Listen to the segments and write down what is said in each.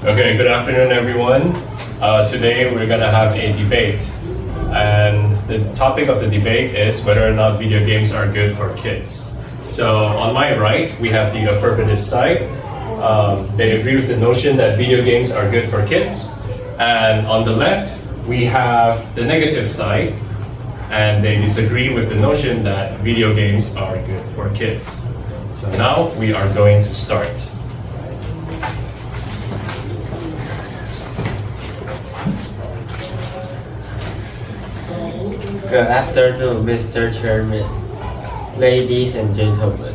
Okay, good afternoon, everyone. Today we're gonna have a debate, and the topic of the debate is whether or not video games are good for kids. So on my right, we have the affirmative side. They agree with the notion that video games are good for kids, and on the left, we have the negative side, and they disagree with the notion that video games are good for kids. So now we are going to start. Good afternoon, Mr. Chairman, ladies and gentlemen.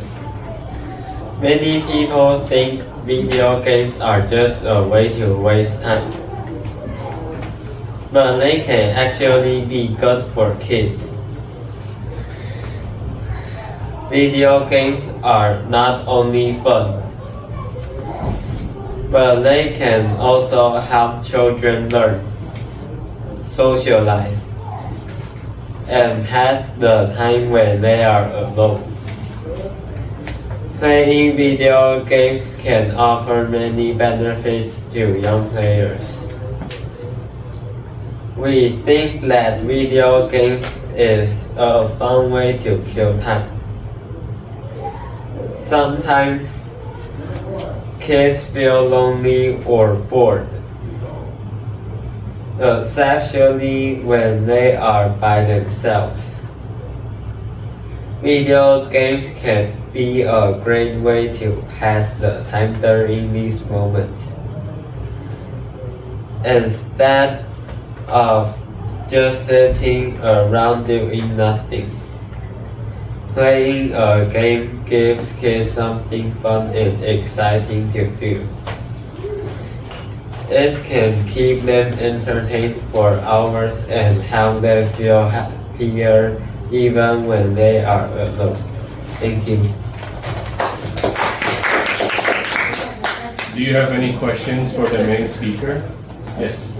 Many people think video games are just a way to waste time, but they can actually be good for kids. Video games are not only fun, but they can also help children learn, socialize, and pass the time when they are alone. Playing video games can offer many benefits to young players. We think that video games is a fun way to kill time. Sometimes kids feel lonely or bored, especially when they are by themselves. Video games can be a great way to pass the time during these moments. Instead of just sitting around doing nothing, playing a game gives kids something fun and exciting to do. It can keep them entertained for hours and help them feel happier even when they are alone. Thank you. Do you have any questions for the main speaker? Yes.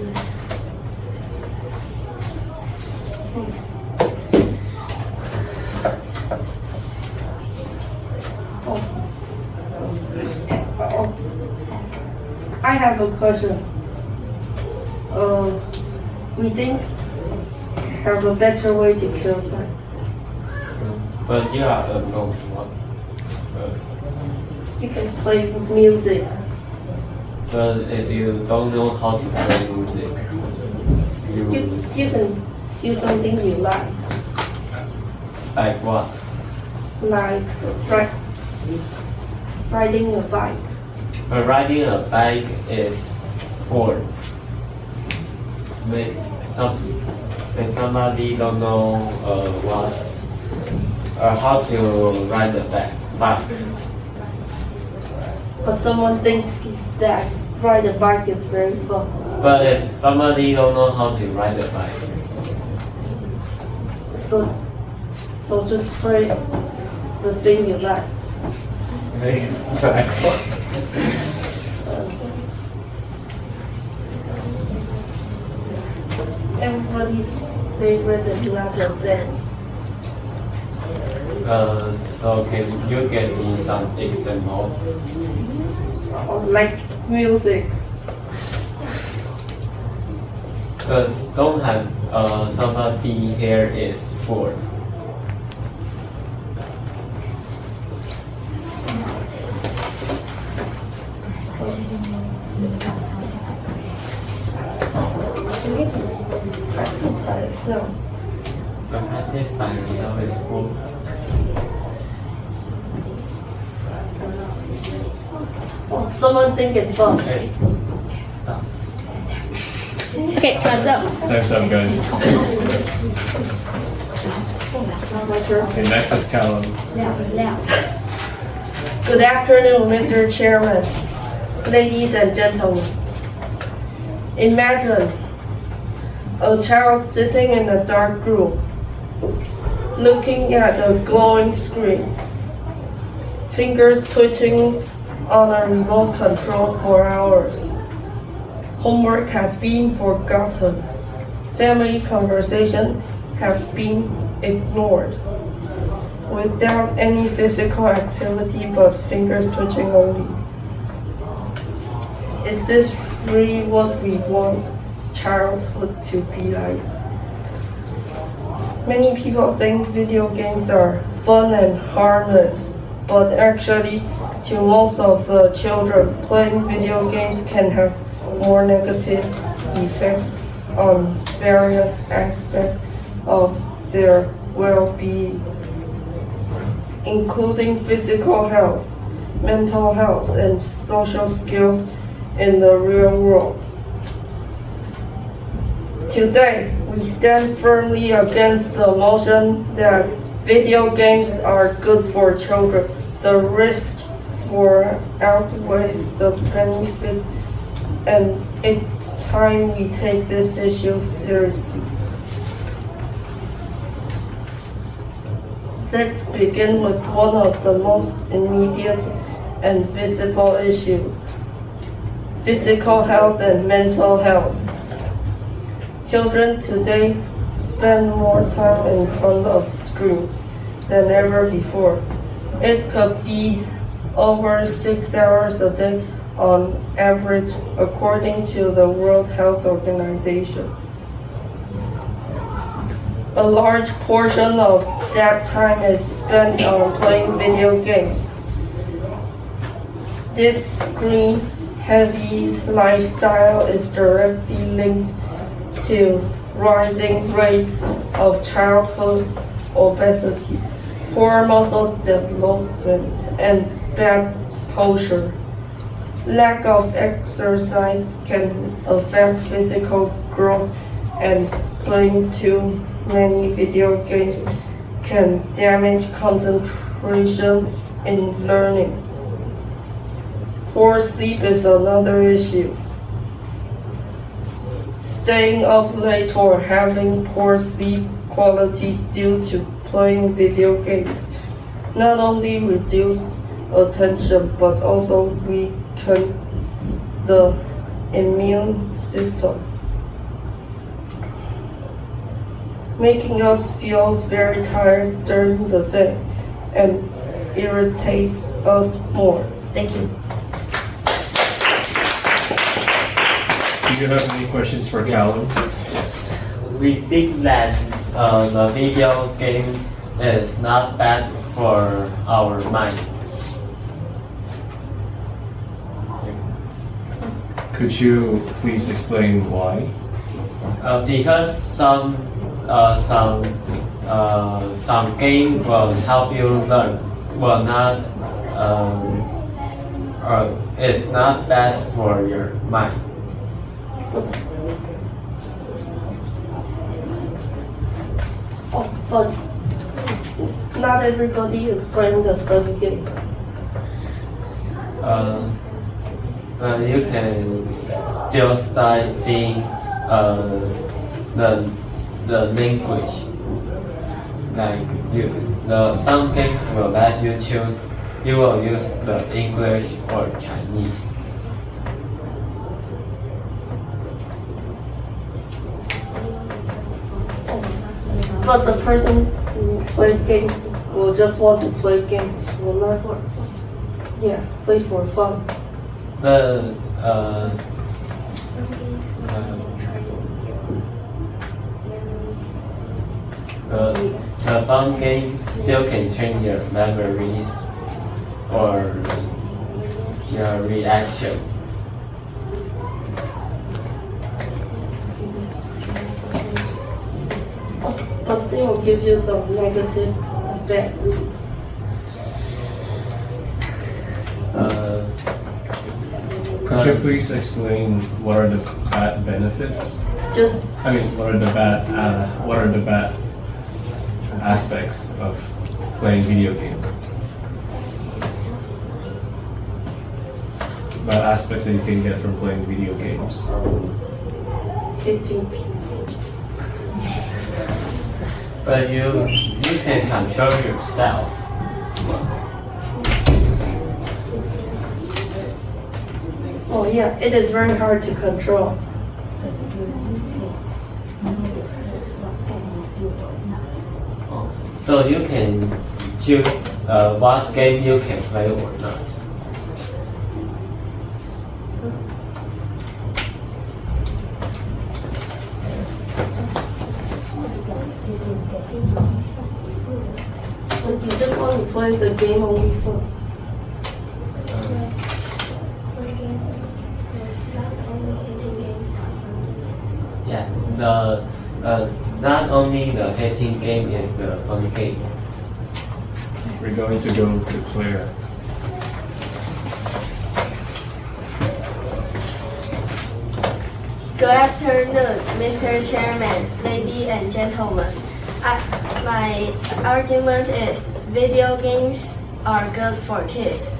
I have a question. We think have a better way to kill time. But you are alone. You can play music. But if you don't know how to play music, You can do something you like what? like riding a bike. But riding a bike is for when somebody don't know how to ride a bike. But someone think that ride a bike is very fun. But if somebody don't know how to ride a bike, So just play the thing you like. Everybody's favorite is Latin. So can you give me some example? Like music. Because don't have somebody here is poor. Practice by itself. The practice by yourself is poor. Someone think it's fun. Okay, stop. Okay, time's up. Time's up, guys. My turn. Okay, next is Callum. Good afternoon, Mr. Chairman, ladies and gentlemen. Imagine a child sitting in a dark room, looking at a glowing screen, fingers twitching on a remote control for hours. Homework has been forgotten. Family conversation have been ignored. Without any physical activity but fingers twitching only. Is this really what we want childhood to be like. Many people think video games are fun and harmless, but actually, to most of the children, playing video games can have more negative effects on various aspects of their well-being, including physical health, mental health, and social skills in the real world. Today, we stand firmly against the notion that video games are good for children. The risk for outweighs the benefit, and it's time we take this issue seriously. Let's begin with one of the most immediate and visible issues: physical health and mental health. Children today spend more time in front of screens than ever before. It could be over 6 hours a day on average, according to the World Health Organization. A large portion of that time is spent on playing video games. This screen-heavy lifestyle is directly linked to rising rates of childhood obesity, poor muscle development, and bad posture. Lack of exercise can affect physical growth, and playing too many video games can damage concentration in learning. Poor sleep is another issue. Staying up late or having poor sleep quality due to playing video games not only reduce attention but also weaken the immune system, making us feel very tired during the day and irritates us more. Thank you. Do you have any questions for Callum? Yes. We think that the video game is not bad for our mind. Could you please explain why? Because some game will help you learn, will not or it's not bad for your mind. Oh, but not everybody is playing the study game. You can still study the language. Like some games will let you choose. You will use the English or Chinese. But the person who plays games will just want to play games, will not play for fun. The fun game still can train your memories or your reaction. But they will give you some negative effect. Could you please explain what are the bad benefits? What are the bad aspects of playing video games? Bad aspects that you can get from playing video games. Hitting people. But you can control yourself. Oh yeah, it is very hard to control. So you can choose what game you can play or not. But you just want to play the game only for. For games, not only hitting games. Yeah, not only the hating game is the fun game. We're going to go to Claire. Good afternoon, Mr. Chairman, ladies and gentlemen. My argument is video games are good for kids.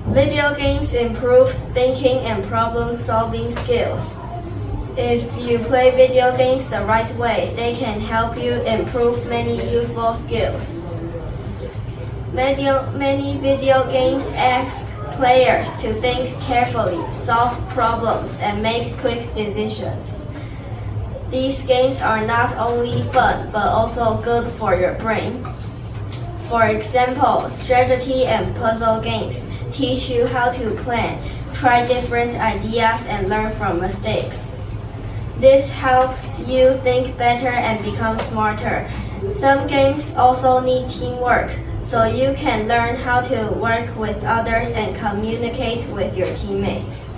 Video games improve thinking and problem-solving skills. If you play video games the right way, they can help you improve many useful skills. Many video games ask players to think carefully, solve problems, and make quick decisions. These games are not only fun, but also good for your brain. For example, strategy and puzzle games teach you how to plan, try different ideas, and learn from mistakes. This helps you think better and become smarter. Some games also need teamwork, so you can learn how to work with others and communicate with your teammates.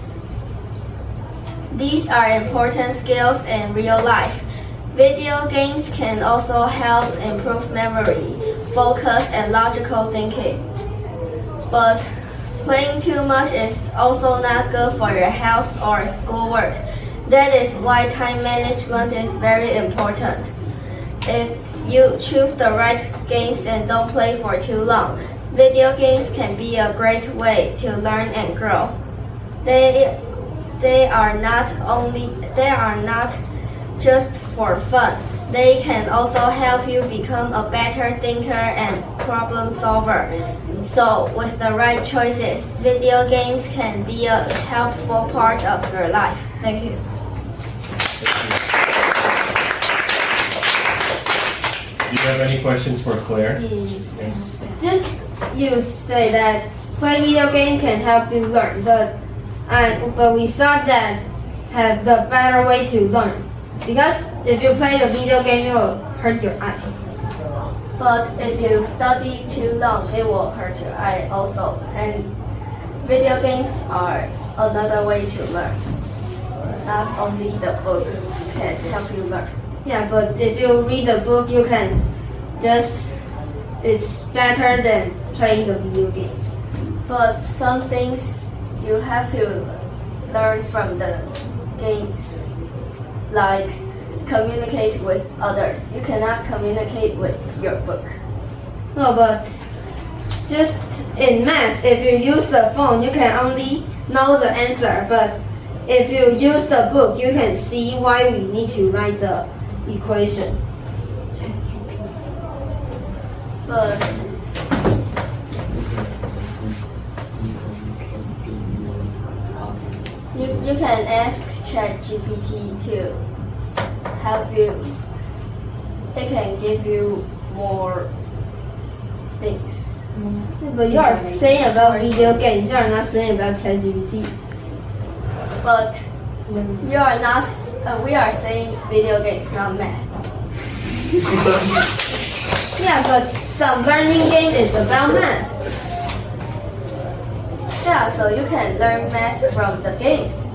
These are important skills in real life. Video games can also help improve memory, focus, and logical thinking. But playing too much is also not good for your health or schoolwork. That is why time management is very important. If you choose the right games and don't play for too long, video games can be a great way to learn and grow. They are not just for fun. They can also help you become a better thinker and problem solver. So, with the right choices, video games can be a helpful part of your life. Thank you. Do you have any questions for Claire? Just you say that play video game can help you learn, but we thought that have the better way to learn, because if you play the video game, it will hurt your eyes. But if you study too long, it will hurt your eye also. And video games are another way to learn. Not only the book can help you learn. Yeah, but if you read the book, you can it's better than playing the video games. But some things you have to learn from the games, like communicate with others. You cannot communicate with your book. No, but just in math, if you use the phone, you can only know the answer. But if you use the book, you can see why we need to write the equation. But you can ask ChatGPT to help you. It can give you more things. But you are saying about video games, you are not saying about ChatGPT. But you are not. We are saying video games, not math. Yeah, but some learning game is about math. Yeah, so you can learn math from the games.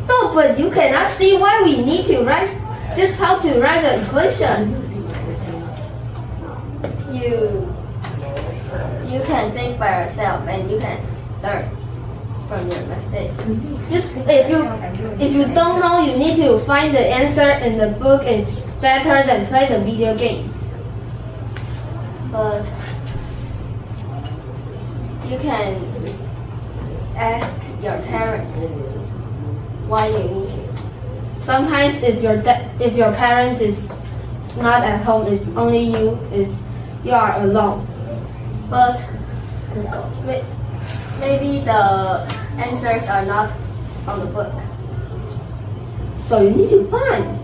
No, but you cannot see why we need to write, just how to write the equation. You can think by yourself and you can learn from your mistakes. Just if you don't know, you need to find the answer in the book. It's better than play the video games. But you can ask your parents why you need to. Sometimes if your parents is not at home, it's only you are alone. But maybe the answers are not on the book. So you need to find.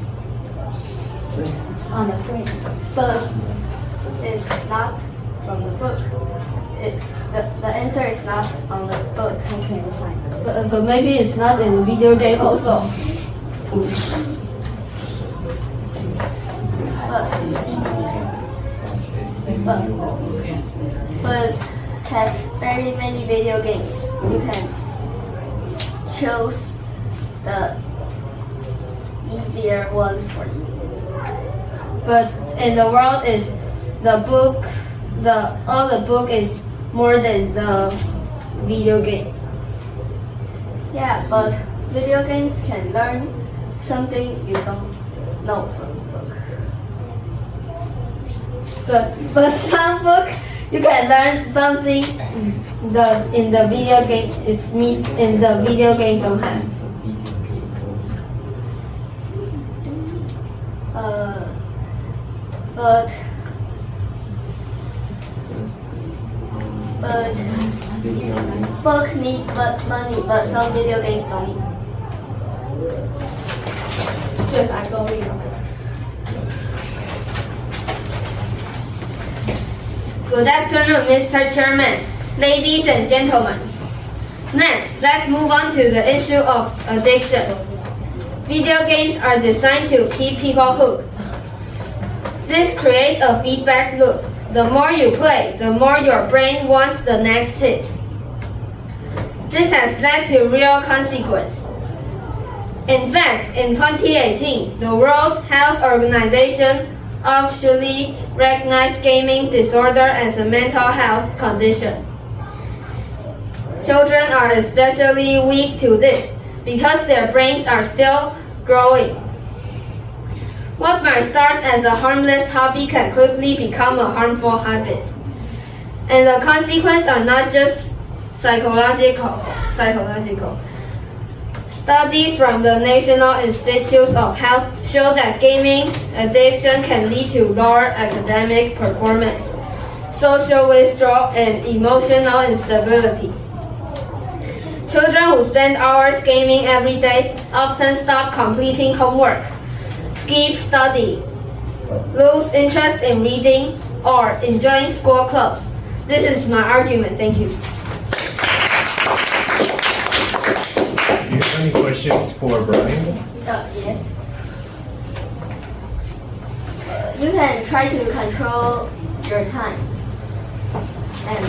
On the brain. But it's not from the book. The answer is not on the book. Okay, fine. But maybe it's not in video game also. But but have very many video games. You can choose the easier one for you. But in the world is the book, all the book is more than the video games. Yeah, but video games can learn something you don't know from the book. But some book you can learn something in the video game in the video game don't have. But book need money, but some video games don't need. Yes, I agree. Good afternoon, Mr. Chairman, ladies and gentlemen. Next, let's move on to the issue of addiction. Video games are designed to keep people hooked. This creates a feedback loop. The more you play, the more your brain wants the next hit. This has led to real consequences. In fact, in 2018, the World Health Organization officially recognized gaming disorder as a mental health condition. Children are especially weak to this because their brains are still growing. What might start as a harmless hobby can quickly become a harmful habit. And the consequences are not just psychological. Studies from the National Institutes of Health show that gaming addiction can lead to lower academic performance, social withdrawal, and emotional instability. Children who spend hours gaming every day often stop completing homework, skip study, lose interest in reading, or enjoying school clubs. This is my argument. Thank you. Do you have any questions for Brian? Yes. You can try to control your time, and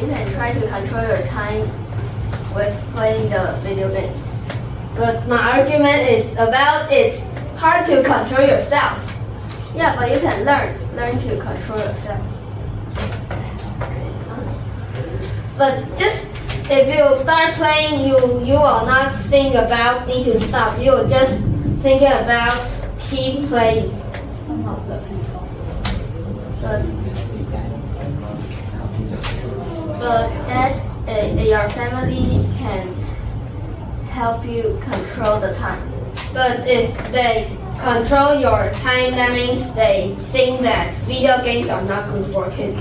you can try to control your time with playing the video games. But my argument is about it's hard to control yourself. Yeah, but you can learn to control yourself. But just if you start playing, you will not think about need to stop. You will just think about keep playing. But that your family can help you control the time. But if they control your time, that means they think that video games are not good for kids.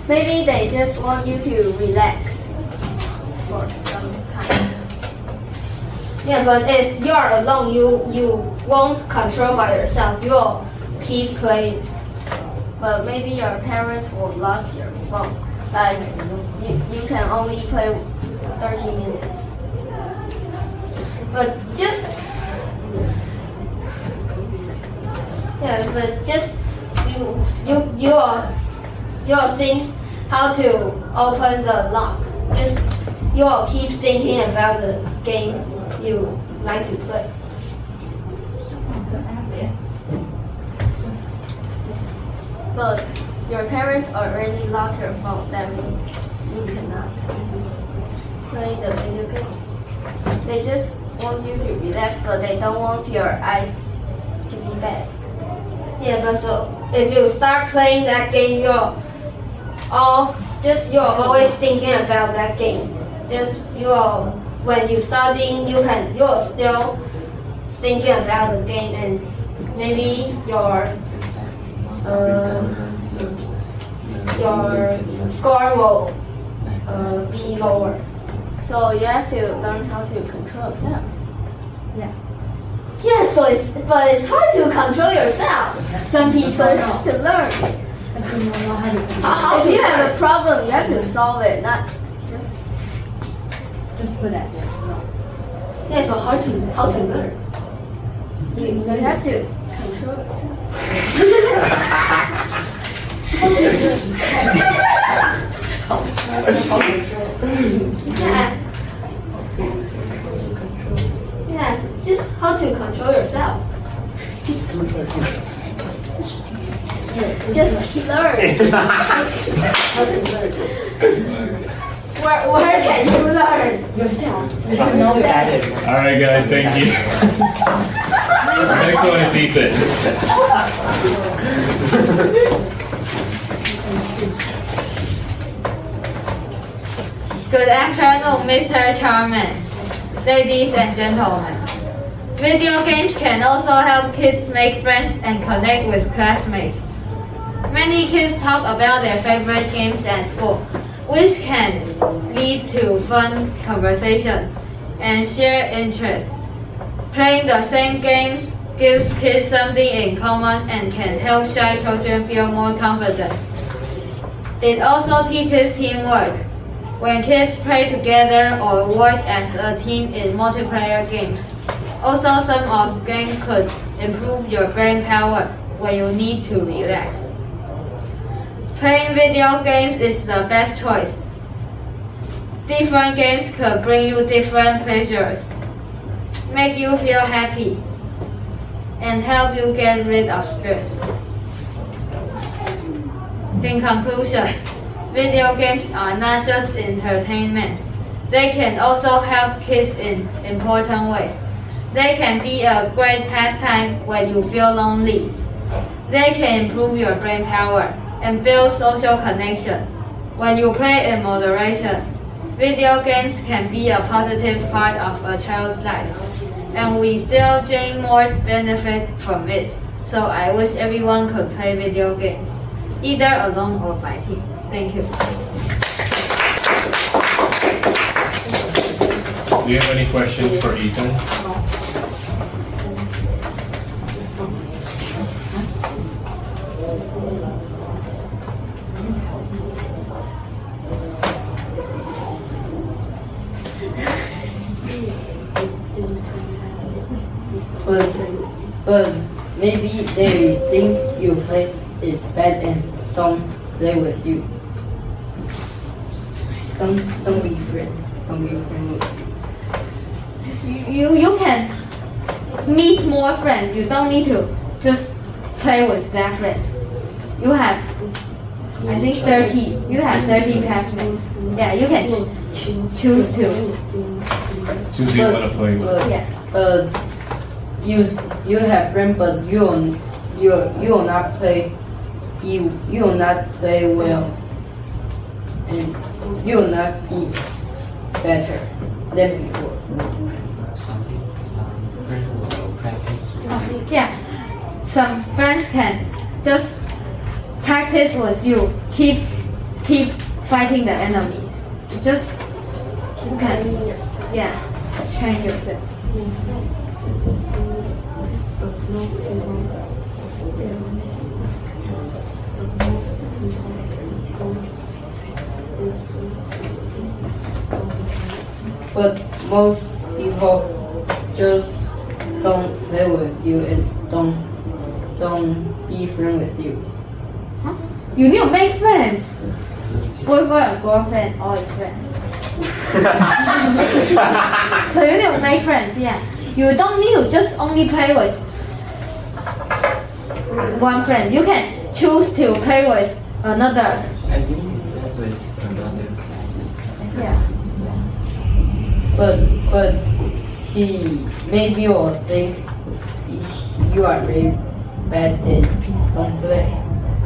Maybe they just want you to relax for some time. Yeah, but if you're alone, you won't control by yourself. You'll keep playing. But maybe your parents will lock your phone. Like you can only play 30 minutes. But just you'll think how to open the lock. Just you'll keep thinking about the game you like to play. But your parents already lock your phone. That means you cannot play the video game. They just want you to relax, but they don't want your eyes to be bad. Yeah, but so if you start playing that game, you're always thinking about that game. When you studying, you're still thinking about the game, and maybe your score will be lower. So you have to learn how to control yourself. Yeah, but it's hard to control yourself. Some people So you have to learn. If you have a problem, you have to solve it, not just put that there. Yeah, so how to learn? you have to control control yourself. Yes, just how to control yourself. Just learn. Where can you learn yourself? Alright guys, thank you. Next one is Ethan. Good afternoon, Mr. Chairman, ladies and gentlemen. Video games can also help kids make friends and connect with classmates. Many kids talk about their favorite games at school, which can lead to fun conversations and shared interests. Playing the same games gives kids something in common and can help shy children feel more confident. It also teaches teamwork. When kids play together or work as a team in multiplayer games. Also, some of games could improve your brain power when you need to relax. Playing video games is the best choice. Different games could bring you different pleasures, make you feel happy, and help you get rid of stress. In conclusion, video games are not just entertainment. They can also help kids in important ways. They can be a great pastime when you feel lonely. They can improve your brain power and build social connection. When you play in moderation, video games can be a positive part of a child's life, and we still gain more benefit from it. So I wish everyone could play video games, either alone or by team. Thank you. Do you have any questions for Ethan? But maybe they think you play is bad and don't play with you. Don't be friend. Don't be friend with You can meet more friends. You don't need to just play with their friends. You have, I think 30. You have 30 classmates. Yeah, you can choose to. Choose who you want to play with. Yeah. You have friends, but you will not play. You will not play well, and you will not be better than before. Yeah, some friends can just practice with you. Keep fighting the enemies. Just you can, yeah, train yourself. But most people just don't play with you and don't be friends with you. Huh? You need to make friends. Boyfriend or girlfriend, all is friends. So you need to make friends, yeah. You don't need to just only play with one friend. You can choose to play with another. I think that was another class. Yeah. But he maybe will think you are very bad and don't play.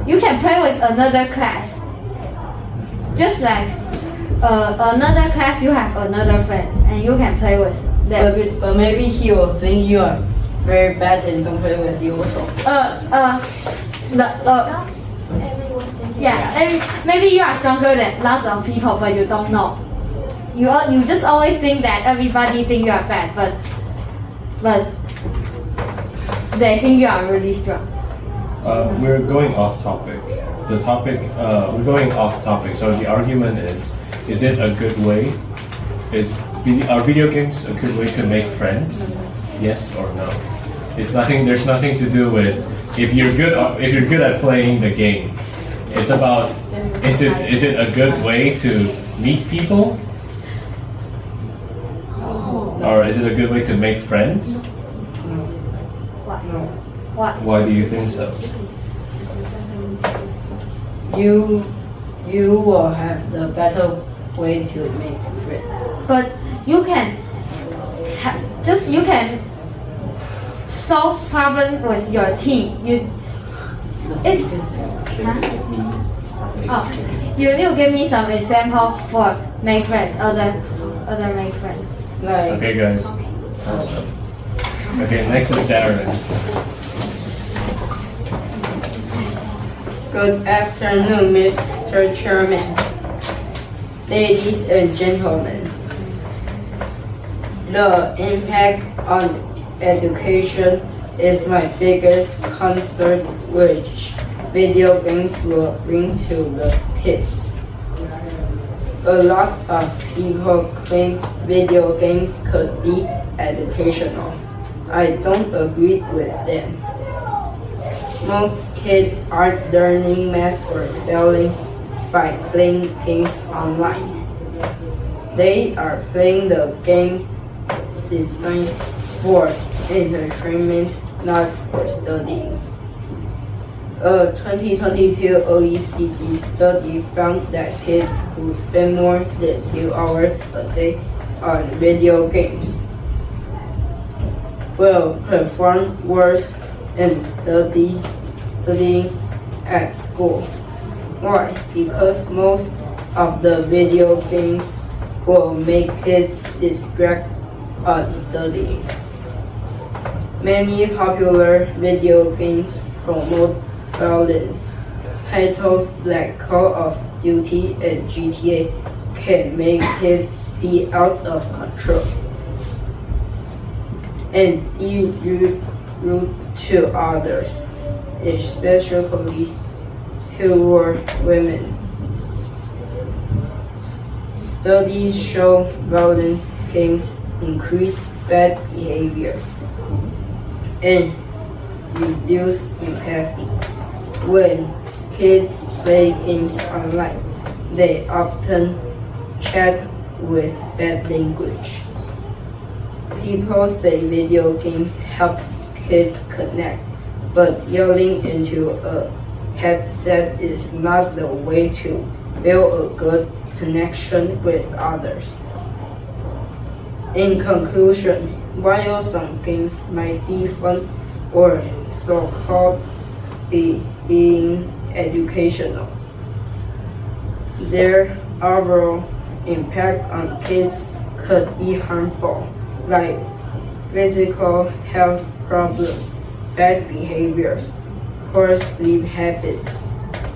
You can play with another class. Just like another class, you have another friends, and you can play with them. But maybe he will think you are very bad and don't play with you also. Maybe you are stronger than lots of people, but you don't know. You just always think that everybody think you are bad, but they think you are really strong. We're going off topic. We're going off topic. So the argument is it a good way? Are video games a good way to make friends? Yes or no? It's nothing. There's nothing to do with if you're good at playing the game. It's about is it a good way to meet people, or is it a good way to make friends? Why? Why do you think so? You will have the better way to make friends. But you can you can solve problem with your team. You need to give me some example for make friends, other make friends. Like Okay, guys. Awesome. Okay, next is Darren. good afternoon, Mr. Chairman, ladies and gentlemen. The impact on education is my biggest concern, which video games will bring to the kids. A lot of people claim video games could be educational. I don't agree with them. Most kids aren't learning math or spelling by playing games online. They are playing the games designed for entertainment, not for studying. A 2022 OECD study found that kids who spend more than 2 hours a day on video games will perform worse in studying at school. Why? Because most of the video games will make kids distract on studying. Many popular video games promote violence. Titles like Call of Duty and GTA can make kids be out of control and be rude to others, especially toward women. Studies show violence games increase bad behavior and reduce empathy. When kids play games online, they often chat with bad language. People say video games help kids connect, but yelling into a headset is not the way to build a good connection with others. In conclusion, while some games might be fun or so-called being educational, their overall impact on kids could be harmful, like physical health problems, bad behaviors, poor sleep habits,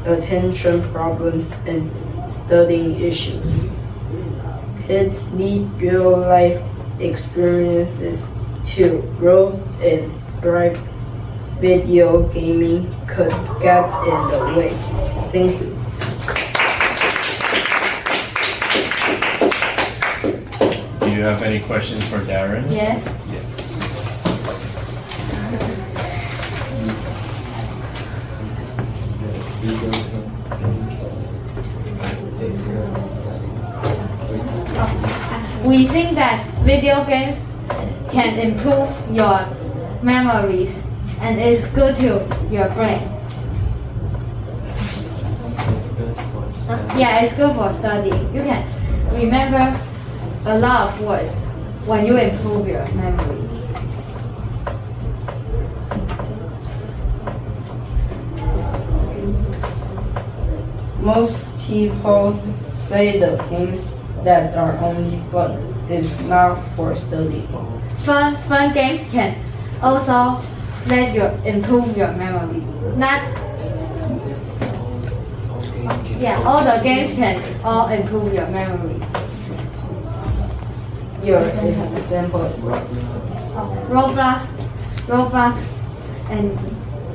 attention problems, and studying issues. Kids need real-life experiences to grow and thrive. Video gaming could get in the way. Thank you. Do you have any questions for Darren? Yes. Yes. We think that video games can improve your memories and it's good to your brain. Yeah, it's good for studying. You can remember a lot of words when you improve your memory. Most people play the games that are only fun. It's not for studying. Fun games can also let you improve your memory. All the games can all improve your memory. Your example. Roblox, and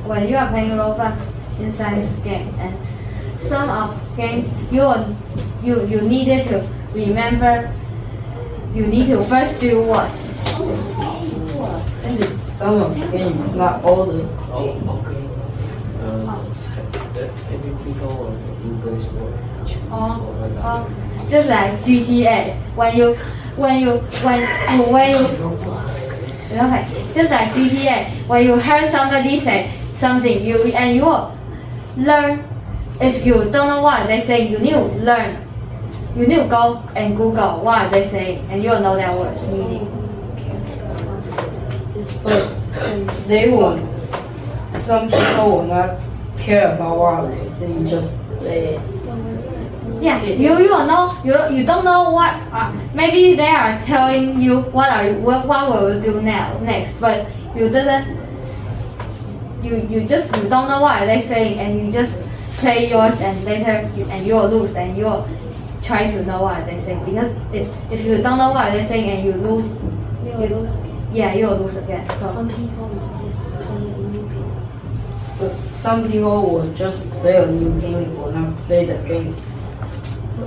when you are playing Roblox inside this game, and some of games you needed to remember. You need to first do what? some of the games, not all the. Oh, okay. Every people was English word. Just like GTA, okay, just like GTA, when you heard somebody say something, you will learn. If you don't know what they say, you need to learn. You need to go and Google what they say, and you'll know that word's meaning. But they won't. Some people will not care about what they say, just play it. Yeah, you will know. You don't know what. Maybe they are telling you what will you do next, but you didn't. You don't know what they saying, and you just play yours, and later you will lose, and you will try to know what they say, because if you don't know what they're saying and you lose, You will lose. yeah, you will lose again. So Some people will just play a new game. But some people will just play a new game, will not play the game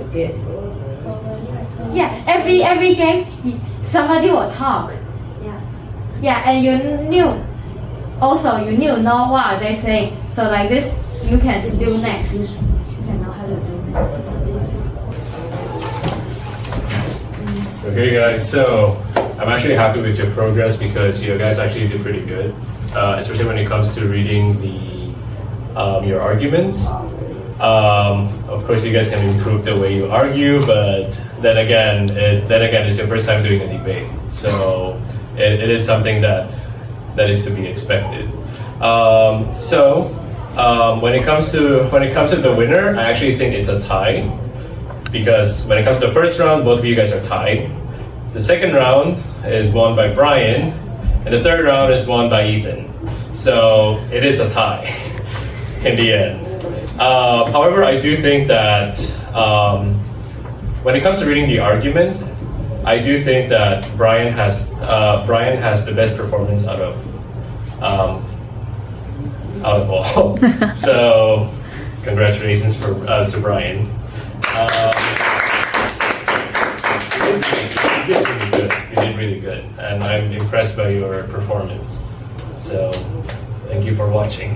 again. yeah, every game somebody will talk. Yeah. Yeah, and you need to know what they say. So like this, you can do next. You can know how to do that. Okay, guys, so I'm actually happy with your progress because you guys actually did pretty good, especially when it comes to reading your arguments. Of course, you guys can improve the way you argue, but then again, it's your first time doing a debate, so it is something that is to be expected. When it comes to the winner, I actually think it's a tie, because when it comes to the first round, both of you guys are tied. The second round is won by Brian, and the third round is won by Ethan. So it is a tie in the end. However, I do think that when it comes to reading the argument, I do think that Brian has the best performance out of all. So congratulations to Brian. You did really good, and I'm impressed by your performance. So thank you for watching.